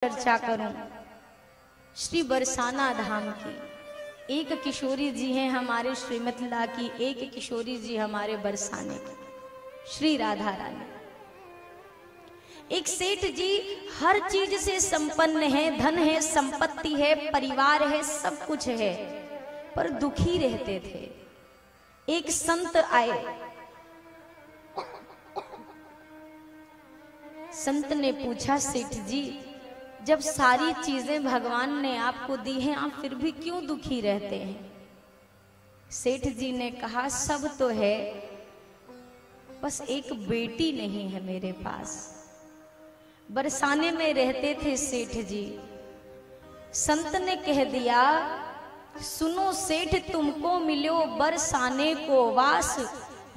चर्चा करूं श्री बरसाना धाम की। एक किशोरी जी हैं हमारे श्रीमतला की, एक किशोरी जी हमारे बरसाने की, श्री राधा रानी। एक सेठ जी हर चीज से संपन्न है, धन है, संपत्ति है, परिवार है, सब कुछ है, पर दुखी रहते थे। एक संत आए, संत ने पूछा, सेठ जी जब सारी चीजें भगवान ने आपको दी हैं, आप फिर भी क्यों दुखी रहते हैं? सेठ जी ने कहा, सब तो है, बस एक बेटी नहीं है मेरे पास। बरसाने में रहते थे सेठ जी। संत ने कह दिया, सुनो सेठ तुमको मिलो बरसाने को वास,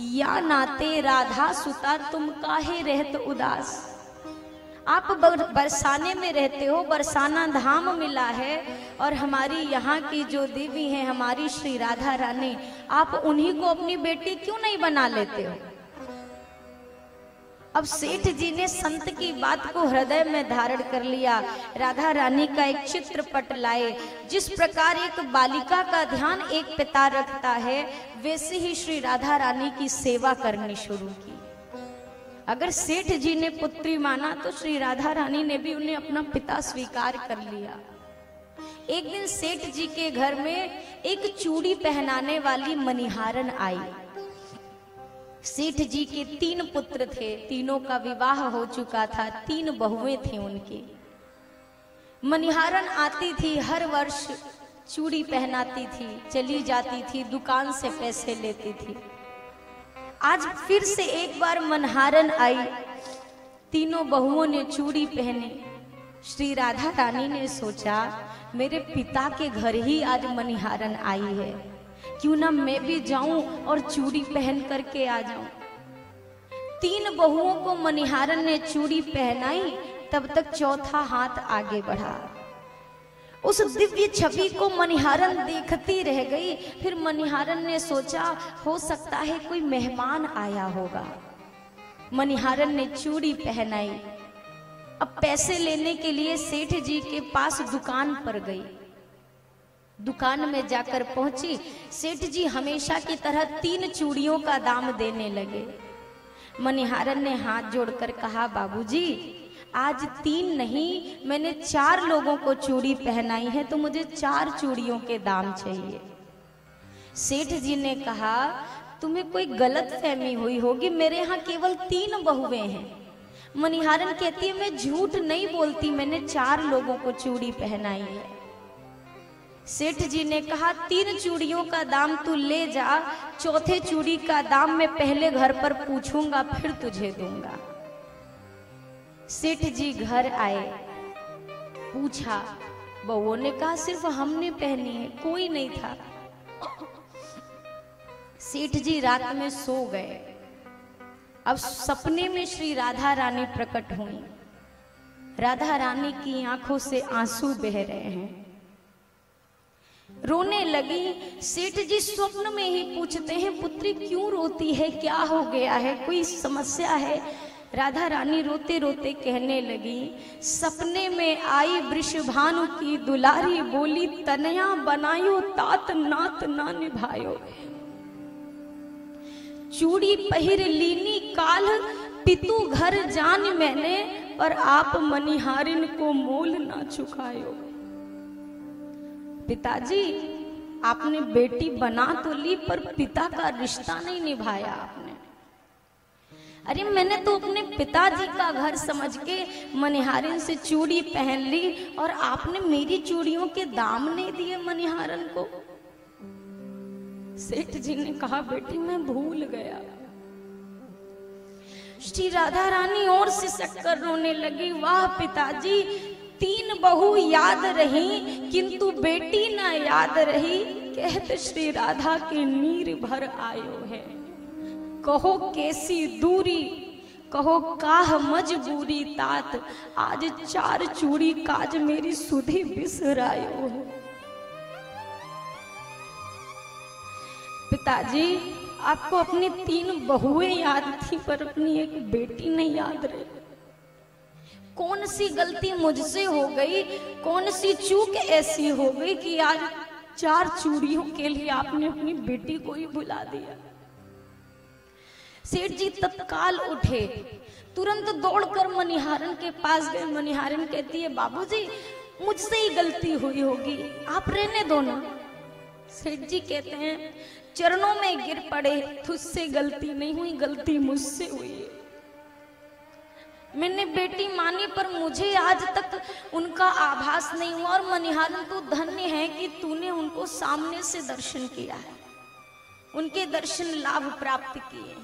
या नाते राधा सुता तुम काहे रहत उदास। आप बरसाने में रहते हो, बरसाना धाम मिला है, और हमारी यहाँ की जो देवी हैं हमारी श्री राधा रानी, आप उन्हीं को अपनी बेटी क्यों नहीं बना लेते हो? अब सेठ जी ने संत की बात को हृदय में धारण कर लिया। राधा रानी का एक चित्रपट लाए। जिस प्रकार एक बालिका का ध्यान एक पिता रखता है, वैसे ही श्री राधा रानी की सेवा करनी शुरू की। अगर सेठ जी ने पुत्री माना तो श्री राधा रानी ने भी उन्हें अपना पिता स्वीकार कर लिया। एक दिन सेठ जी के घर में एक चूड़ी पहनाने वाली मनिहारन आई। सेठ जी के 3 पुत्र थे, तीनों का विवाह हो चुका था, 3 बहुएं थी उनकी। मनिहारन आती थी, हर वर्ष चूड़ी पहनाती थी, चली जाती थी, दुकान से पैसे लेती थी। आज फिर से एक बार मनिहारन आई, तीनों बहुओं ने चूड़ी पहने। श्री राधा रानी ने सोचा, मेरे पिता के घर ही आज मनिहारन आई है, क्यों ना मैं भी जाऊं और चूड़ी पहन करके आ जाऊं। 3 बहुओं को मनिहारन ने चूड़ी पहनाई, तब तक चौथा हाथ आगे बढ़ा। उस दिव्य छवि को मनिहारन देखती रह गई। फिर मनिहारन ने सोचा, हो सकता है कोई मेहमान आया होगा। मनिहारन ने चूड़ी पहनाई। अब पैसे लेने के लिए सेठ जी के पास दुकान पर गई। दुकान में जाकर पहुंची, सेठ जी हमेशा की तरह 3 चूड़ियों का दाम देने लगे। मनिहारन ने हाथ जोड़कर कहा, बाबूजी आज 3 नहीं, मैंने 4 लोगों को चूड़ी पहनाई है, तो मुझे 4 चूड़ियों के दाम चाहिए। सेठ जी ने कहा, तुम्हें कोई गलत फहमी हुई होगी, मेरे यहाँ केवल 3 बहुएं हैं। मनिहारन कहती है, मैं झूठ नहीं बोलती, मैंने 4 लोगों को चूड़ी पहनाई है। सेठ जी ने कहा, 3 चूड़ियों का दाम तू ले जा, चौथे चूड़ी का दाम मैं पहले घर पर पूछूंगा, फिर तुझे दूंगा। सेठ जी घर आए, पूछा, बहुओं ने कहा सिर्फ हमने पहनी है, कोई नहीं था। सेठ जी रात में सो गए। अब सपने में श्री राधा रानी प्रकट हुई। राधा रानी की आंखों से आंसू बह रहे हैं, रोने लगी। सेठ जी स्वप्न में ही पूछते हैं, पुत्री क्यों रोती है, क्या हो गया है, कोई समस्या है? राधा रानी रोते रोते कहने लगी, सपने में आई वृषभानु की दुलारी, बोली तनया बनायो तात नात ना निभायो। चूड़ी पहिर लीनी काल पितु घर जान मैंने, पर आप मनिहारिन को मोल ना चुकायो। पिताजी आपने बेटी बना तो ली, पर पिता का रिश्ता नहीं निभाया आपने। अरे मैंने तो अपने पिताजी का घर समझ के मनिहारन से चूड़ी पहन ली, और आपने मेरी चूड़ियों के दाम नहीं दिए मनिहारन को। सेठ जी ने कहा, बेटी मैं भूल गया। श्री राधा रानी और सिसक कर रोने लगी, वाह पिताजी, 3 बहू याद रही, किंतु बेटी ना याद रही। कहत श्री राधा के नीर भर आयो है, कहो कैसी दूरी, कहो काह मजबूरी तात, आज 4 चूड़ी काज मेरी सुधी बिसरायो है। पिताजी आपको अपनी 3 बहुएं याद थी, पर अपनी एक बेटी नहीं याद रही। कौन सी गलती मुझसे हो गई, कौन सी चूक ऐसी हो गई कि आज 4 चूड़ियों के लिए आपने अपनी बेटी को ही बुला दिया। सेठ जी तत्काल उठे, तुरंत दौड़कर मनिहारन के पास गए। मनिहारन कहती है, बाबूजी मुझसे ही गलती हुई होगी, आप रहने दो ना। सेठ जी कहते हैं, चरणों में गिर पड़े, तुझसे गलती नहीं हुई, गलती मुझसे हुई है। मैंने बेटी मानी पर मुझे आज तक उनका आभास नहीं हुआ। और मनिहारन तू धन्य है कि तूने उनको सामने से दर्शन किया है, उनके दर्शन लाभ प्राप्त किए।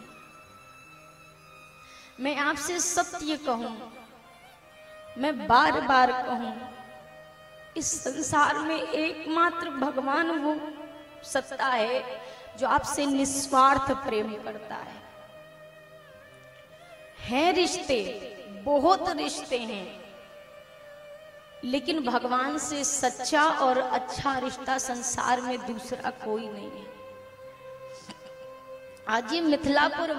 मैं आपसे सत्य कहूं, मैं बार बार कहूं, इस संसार में एकमात्र भगवान वो सत्ता है जो आपसे निस्वार्थ प्रेम करता है। हैं रिश्ते, बहुत रिश्ते हैं, लेकिन भगवान से सच्चा और अच्छा रिश्ता संसार में दूसरा कोई नहीं है। आज ये मिथिलापुर